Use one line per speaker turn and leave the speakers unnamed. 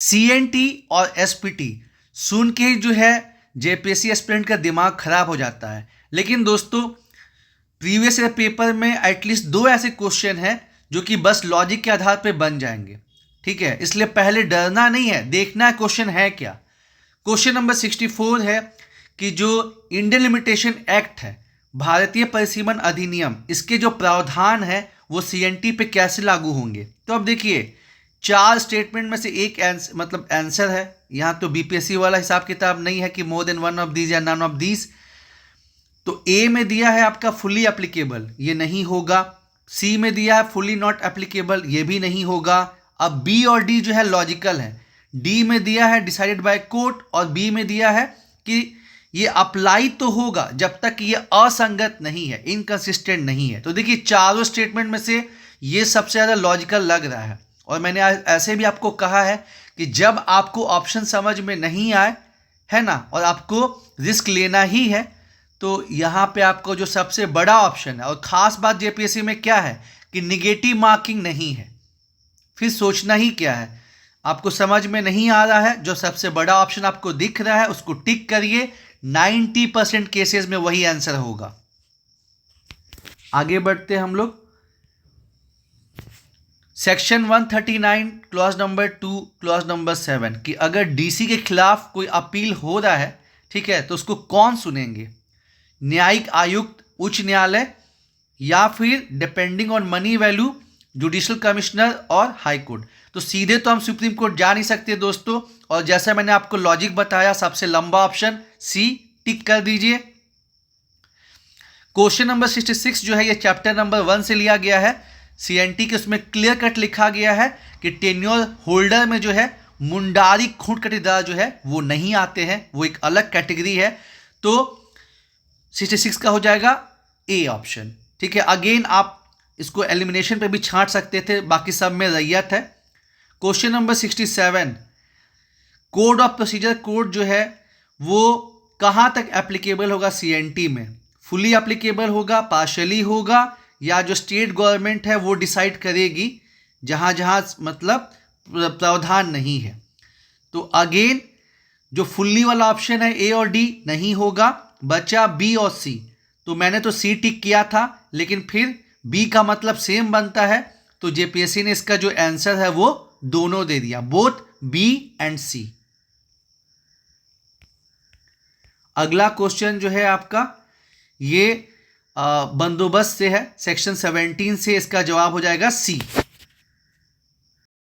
CNT और SPT सुन के ही जो है जेपीएससी एस्पिरेंट का दिमाग खराब हो जाता है। लेकिन दोस्तों प्रीवियस ईयर पेपर में एटलीस्ट 2 ऐसे क्वेश्चन हैं जो कि बस लॉजिक के आधार पे बन जाएंगे, ठीक है। इसलिए पहले डरना नहीं है, देखना है क्वेश्चन है क्या। क्वेश्चन नंबर 64 है कि जो इंडियन लिमिटेशन एक्ट है, भारतीय परिसीमन अधिनियम, इसके जो प्रावधान है वो सीएनटी पे कैसे लागू होंगे। तो अब देखिए 4 स्टेटमेंट में से एक आंसर है। यहाँ तो बीपीएससी वाला हिसाब किताब नहीं है कि more than one of these या नन ऑफ दीज। तो ए में दिया है आपका फुली एप्लीकेबल, ये नहीं होगा। सी में दिया है फुली नॉट एप्लीकेबल, ये भी नहीं होगा। अब बी और डी जो है लॉजिकल है। डी में दिया है डिसाइडेड बाय कोर्ट और बी में दिया है कि ये अप्लाई तो होगा जब तक ये असंगत नहीं है, इनकंसिस्टेंट नहीं है। तो देखिए चारों स्टेटमेंट में से ये सबसे ज़्यादा लॉजिकल लग रहा है। और मैंने ऐसे भी आपको कहा है कि जब आपको ऑप्शन समझ में नहीं आए, है ना, और आपको रिस्क लेना ही है, तो यहाँ पे आपको जो सबसे बड़ा ऑप्शन है, और ख़ास बात जेपीएससी में क्या है कि निगेटिव मार्किंग नहीं है, फिर सोचना ही क्या है। आपको समझ में नहीं आ रहा है, जो सबसे बड़ा ऑप्शन आपको दिख रहा है उसको टिक करिए। 90% केसेस में वही आंसर होगा। आगे बढ़ते हैं हम लोग। Section 139 clause number 2 clause number 7 कि अगर डीसी के खिलाफ कोई अपील हो रहा है, ठीक है, तो उसको कौन सुनेंगे, न्यायिक आयुक्त, उच्च न्यायालय, या फिर depending on money value judicial commissioner और हाई कोर्ट। तो सीधे तो हम सुप्रीम कोर्ट जा नहीं सकते दोस्तों, और जैसा मैंने आपको लॉजिक बताया सबसे लंबा ऑप्शन सी, टिक कर दीजिए। क्वेश्चन नंबर 66 जो है ये चैप्टर नंबर 1 से लिया गया है सीएनटी के। उसमें क्लियर कट लिखा गया है कि टेन्योर होल्डर में जो है मुंडारी खूंट कटीदार जो है वो नहीं आते हैं, वो एक अलग कैटेगरी है। तो 66 का हो जाएगा ए ऑप्शन, ठीक है। अगेन आप इसको एलिमिनेशन पे भी छांट सकते थे, बाकी सब में रैयत है। Question number 67 code of procedure code जो है वो कहाँ तक एप्लीकेबल होगा सीएनटी में, फुली एप्लीकेबल होगा, पार्शली होगा, या जो स्टेट गवर्नमेंट है वो डिसाइड करेगी जहाँ जहाँ मतलब प्रावधान नहीं है। तो अगेन जो फुल्ली वाला ऑप्शन है ए और डी नहीं होगा, बचा बी और सी। तो मैंने तो सी टिक किया था, लेकिन फिर बी का मतलब सेम बनता है, तो जेपीएससी ने इसका जो आंसर है वो दोनों दे दिया, बोथ बी एंड सी। अगला क्वेश्चन जो है आपका ये बंदोबस्त से है, सेक्शन 17 से, इसका जवाब हो जाएगा सी।